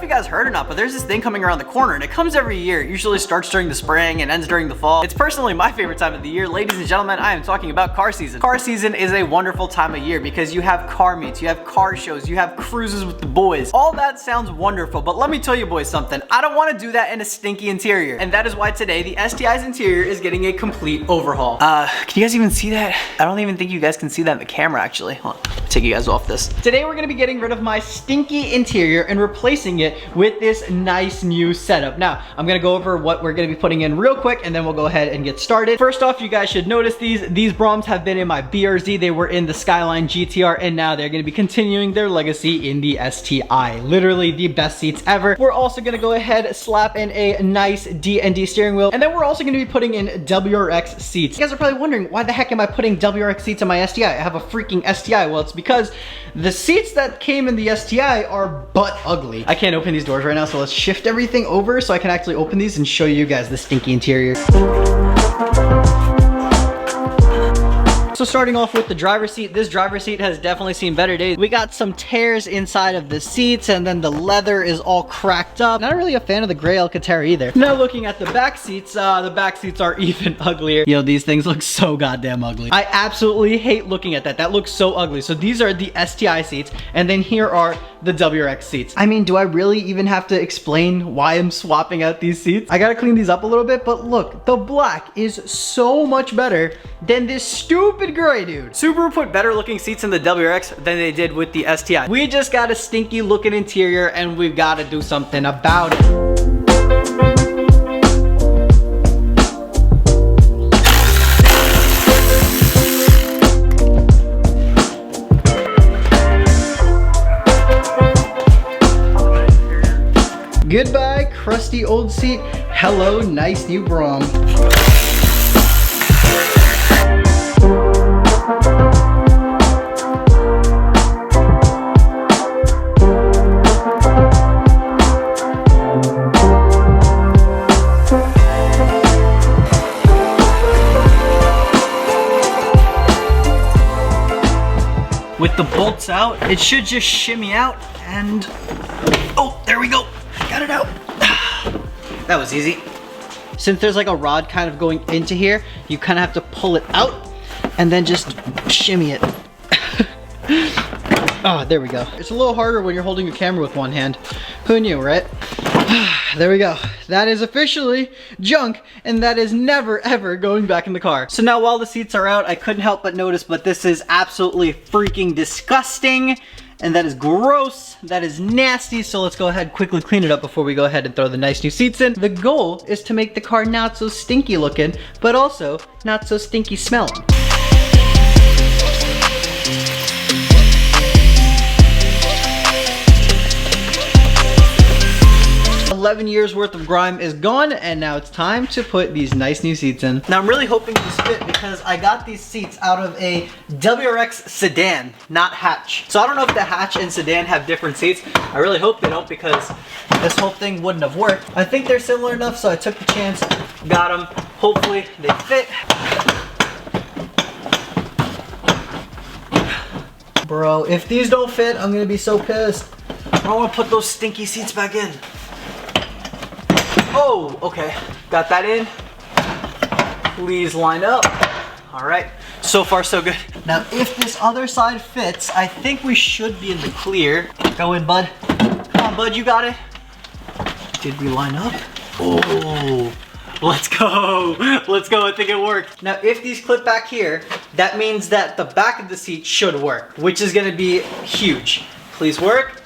if you guys heard or not, but there's this thing coming around the corner and it comes every year. It usually starts during the spring and ends during the fall. It's personally my favorite time of the year. Ladies and gentlemen, I am talking about car season. Car season is a wonderful time of year because you have car meets, you have car shows, you have cruises with the boys. All that sounds wonderful, but let me tell you boys something. I don't want to do that in a stinky interior. And that is why today the STI's interior is getting a complete overhaul. Can you guys even see that? I don't even think you guys can see that in the camera actually. Hold on, take you guys off this. Today we're gonna be getting rid of my stinky interior and replacing it with this nice new setup. Now, I'm gonna go over what we're gonna be putting in real quick and then we'll go ahead and get started. First off, you guys should notice these Broms have been in my BRZ. They were in the Skyline GTR and now they're gonna be continuing their legacy in the STI. Literally the best seats ever. We're also gonna go ahead, slap in a nice D&D steering wheel, and then we're also gonna be putting in WRX seats. You guys are probably wondering, why the heck am I putting WRX seats on my STI? I have a freaking STI. Well, it's because the seats that came in the STI are butt ugly. I can't open these doors right now, so let's shift everything over so I can actually open these and show you guys the stinky interior. So starting off with the driver's seat, this driver's seat has definitely seen better days. We got some tears inside of the seats and then the leather is all cracked up. Not really a fan of the gray Alcantara either. Now looking at the back seats are even uglier. Yo, these things look so goddamn ugly. I absolutely hate looking at that. That looks so ugly. So these are the STI seats and then here are the WRX seats. I mean, do I really even have to explain why I'm swapping out these seats? I gotta clean these up a little bit, but look, the black is so much better than this stupid gray, dude. Subaru put better looking seats in the WRX than they did with the STI. We just got a stinky looking interior and we've got to do something about it. Goodbye, crusty old seat. Hello, nice new Brom. With the bolts out, it should just shimmy out and, oh, there we go. Got it out. That was easy. Since there's like a rod kind of going into here, you kind of have to pull it out and then just shimmy it. Oh, there we go. It's a little harder when you're holding your camera with one hand. Who knew, right? There we go. That is officially junk, and that is never ever going back in the car. So now while the seats are out, I couldn't help but notice, but this is absolutely freaking disgusting. And that is gross, that is nasty, so let's go ahead and quickly clean it up before we go ahead and throw the nice new seats in. The goal is to make the car not so stinky looking, but also not so stinky smelling. 11 years worth of grime is gone, and now it's time to put these nice new seats in. Now I'm really hoping these fit because I got these seats out of a WRX sedan, not hatch. So I don't know if the hatch and sedan have different seats. I really hope they don't because this whole thing wouldn't have worked. I think they're similar enough, so I took the chance, got them. Hopefully they fit. Bro, if these don't fit, I'm gonna be so pissed. I don't wanna put those stinky seats back in. Oh, okay, got that in. Please line up. All right, so far so good. Now, if this other side fits, I think we should be in the clear. Go in, bud. Come on, bud, you got it. Did we line up? Oh, let's go. Let's go, I think it worked. Now, if these clip back here, that means that the back of the seat should work, which is gonna be huge. Please work.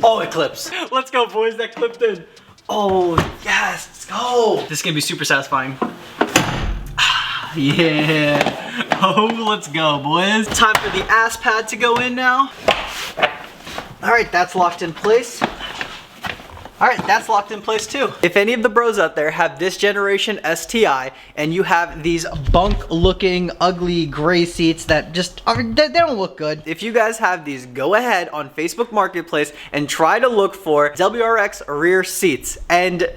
Oh, it clips. Let's go, boys, that clipped in. Oh, yes, let's go. This is gonna be super satisfying. Yeah. Oh, let's go, boys. Time for the ass pad to go in now. All right, that's locked in place. All right, that's locked in place too. If any of the bros out there have this generation STI and you have these bunk looking ugly gray seats that just they don't look good. If you guys have these, go ahead on Facebook Marketplace and try to look for WRX rear seats. And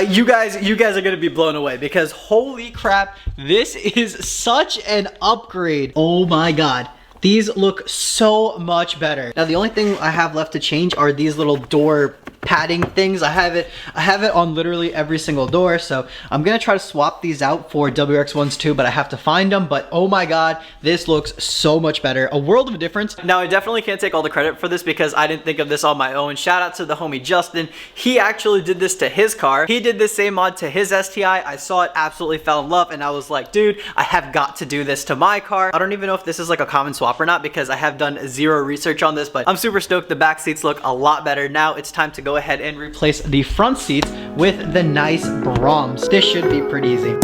you guys are gonna be blown away because holy crap, this is such an upgrade. Oh my God. These look so much better. Now the only thing I have left to change are these little door padding things. I have it on literally every single door, so I'm gonna try to swap these out for WRX ones too, but I have to find them. But oh my god, this looks so much better. A world of a difference. Now I definitely can't take all the credit for this because I didn't think of this on my own. Shout out to the homie Justin. He actually did this to his car. He did this same mod to his STI. I saw it, absolutely fell in love, and I was like, dude, I have got to do this to my car. I don't even know if this is like a common swap or not because I have done zero research on this, but I'm super stoked. The back seats look a lot better. Now it's time to go ahead and replace the front seats with the nice Brahms. This should be pretty easy.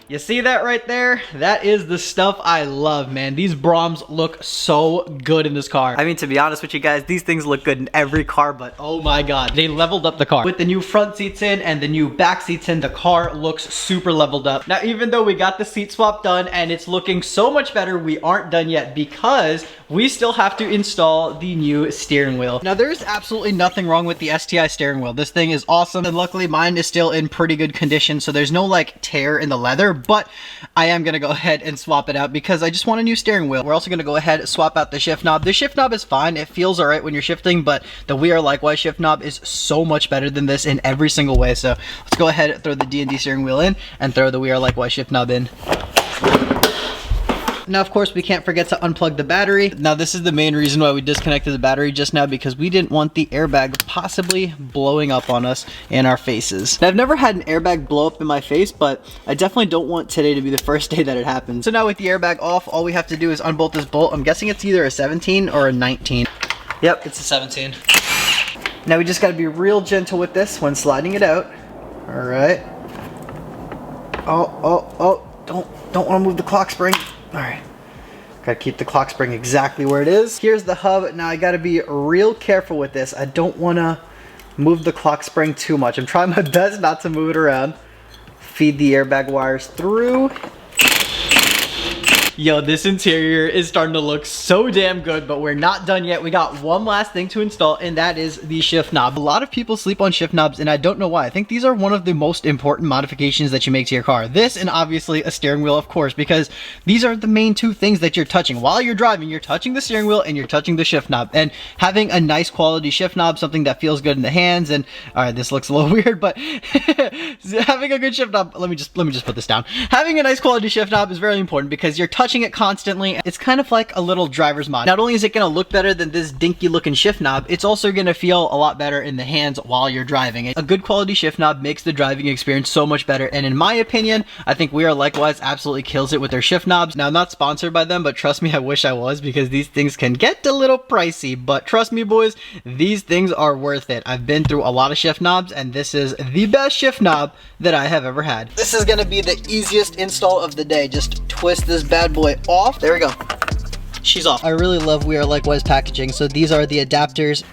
You see that right there? That is the stuff I love, man. These Brahms look so good in this car. I mean, to be honest with you guys, these things look good in every car, but oh my god, they leveled up the car. With the new front seats in and the new back seats in, the car looks super leveled up. Now, even though we got the seat swap done and it's looking so much better, we aren't done yet because we still have to install the new steering wheel. Now, there's absolutely nothing wrong with the STI steering wheel. This thing is awesome, and luckily mine is still in pretty good condition, so there's no like tear in the leather, but I am gonna go ahead and swap it out because I just want a new steering wheel. We're also gonna go ahead and swap out the shift knob. The shift knob is fine, it feels all right when you're shifting, but the We Are Likewise shift knob is so much better than this in every single way. So let's go ahead and throw the D&D steering wheel in and throw the We Are Likewise shift knob in. Now, of course, we can't forget to unplug the battery. Now, this is the main reason why we disconnected the battery just now, because we didn't want the airbag possibly blowing up on us in our faces. Now, I've never had an airbag blow up in my face, but I definitely don't want today to be the first day that it happens. So now with the airbag off, all we have to do is unbolt this bolt. I'm guessing it's either a 17 or a 19. Yep, it's a 17. Now we just gotta be real gentle with this when sliding it out. All right. Oh, don't wanna move the clock spring. All right, gotta keep the clock spring exactly where it is. Here's the hub. Now I gotta be real careful with this. I don't wanna move the clock spring too much. I'm trying my best not to move it around. Feed the airbag wires through. Yo, this interior is starting to look so damn good, but we're not done yet. We got one last thing to install, and that is the shift knob. A lot of people sleep on shift knobs, and I don't know why. I think these are one of the most important modifications that you make to your car. This, and obviously a steering wheel, of course, because these are the main two things that you're touching. While you're driving, you're touching the steering wheel and you're touching the shift knob. And having a nice quality shift knob, something that feels good in the hands, and all right, this looks a little weird, but having a good shift knob, let me just put this down. Having a nice quality shift knob is very important because you're touching it constantly. It's kind of like a little driver's mod. Not only is it going to look better than this dinky looking shift knob, it's also going to feel a lot better in the hands while you're driving. A good quality shift knob makes the driving experience so much better, and in my opinion, I think We Are Likewise absolutely kills it with their shift knobs. Now, I'm not sponsored by them, but trust me, I wish I was, because these things can get a little pricey, but trust me boys, these things are worth it. I've been through a lot of shift knobs, and this is the best shift knob that I have ever had. This is going to be the easiest install of the day. Just twist this bad boy off. There we go. She's off. I really love We Are Likewise packaging. So these are the adapters.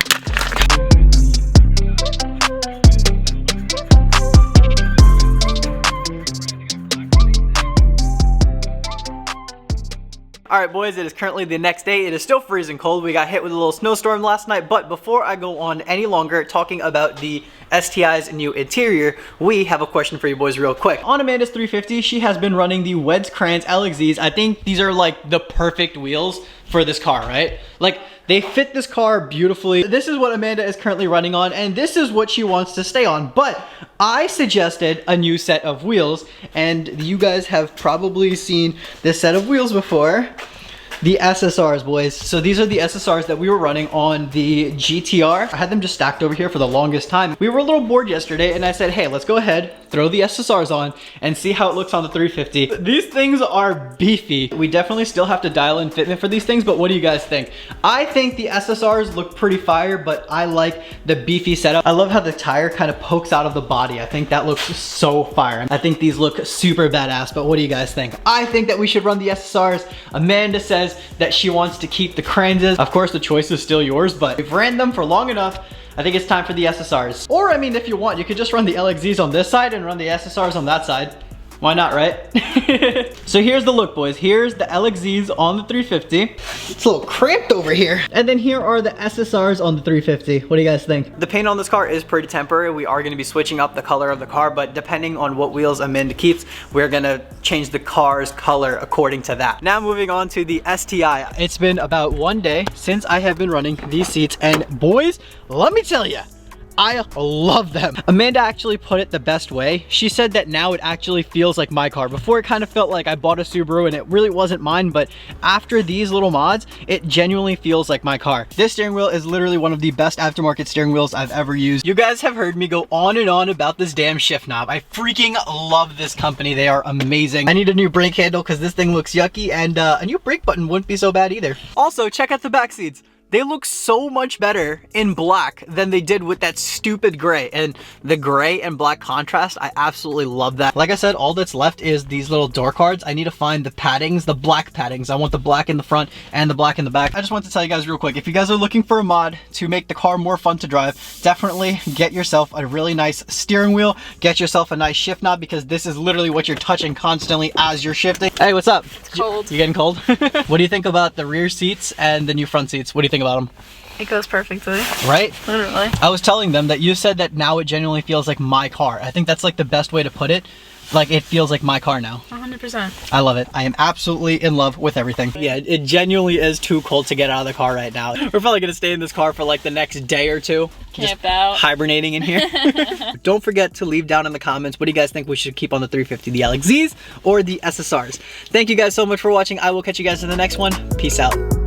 Alright boys, it is currently the next day. It is still freezing cold. We got hit with a little snowstorm last night, but before I go on any longer talking about the STI's new interior, we have a question for you boys real quick. On Amanda's 350, she has been running the Weds Krans LXZs. I think these are like the perfect wheels for this car, right? Like, they fit this car beautifully. This is what Amanda is currently running on, and this is what she wants to stay on. But I suggested a new set of wheels, and you guys have probably seen this set of wheels before. The SSRs, boys. So these are the SSRs that we were running on the GTR. I had them just stacked over here for the longest time. We were a little bored yesterday, and I said, hey, let's go ahead, throw the SSRs on, and see how it looks on the 350. These things are beefy. We definitely still have to dial in fitment for these things, but what do you guys think? I think the SSRs look pretty fire, but I like the beefy setup. I love how the tire kind of pokes out of the body. I think that looks so fire. I think these look super badass, but what do you guys think? I think that we should run the SSRs. Amanda says says that she wants to keep the Kranzes. Of course, the choice is still yours, but we've ran them for long enough. I think it's time for the SSRs. Or, I mean, if you want, you could just run the LXZs on this side and run the SSRs on that side. Why not, right? So here's the look, boys. Here's the LXZs on the 350. It's a little cramped over here. And then here are the SSRs on the 350. What do you guys think? The paint on this car is pretty temporary. We are gonna be switching up the color of the car, but depending on what wheels Amanda keeps, we're gonna change the car's color according to that. Now moving on to the STI. It's been about 1 day since I have been running these seats, and boys, let me tell you, I love them. Amanda actually put it the best way. She said that now it actually feels like my car. Before it kind of felt like I bought a Subaru and it really wasn't mine, but after these little mods, it genuinely feels like my car. This steering wheel is literally one of the best aftermarket steering wheels I've ever used. You guys have heard me go on and on about this damn shift knob. I freaking love this company. They are amazing. I need a new brake handle because this thing looks yucky, and a new brake button wouldn't be so bad either. Also, check out the back seats. They look so much better in black than they did with that stupid gray. And the gray and black contrast, I absolutely love that. Like I said, all that's left is these little door cards. I need to find the paddings, the black paddings. I want the black in the front and the black in the back. I just want to tell you guys real quick, if you guys are looking for a mod to make the car more fun to drive, definitely get yourself a really nice steering wheel. Get yourself a nice shift knob, because this is literally what you're touching constantly as you're shifting. Hey, what's up? It's cold. You getting cold? What do you think about the rear seats and the new front seats? What do you think about them? It goes perfectly. Right? Literally. I was telling them that you said that now it genuinely feels like my car. I think that's like the best way to put it. Like, it feels like my car now. 100%. I love it. I am absolutely in love with everything. Yeah, it genuinely is too cold to get out of the car right now. We're probably gonna stay in this car for like the next day or two. Camp out. Hibernating in here. Don't forget to leave down in the comments, what do you guys think we should keep on the 350? The LXZs or the SSRs? Thank you guys so much for watching. I will catch you guys in the next one. Peace out.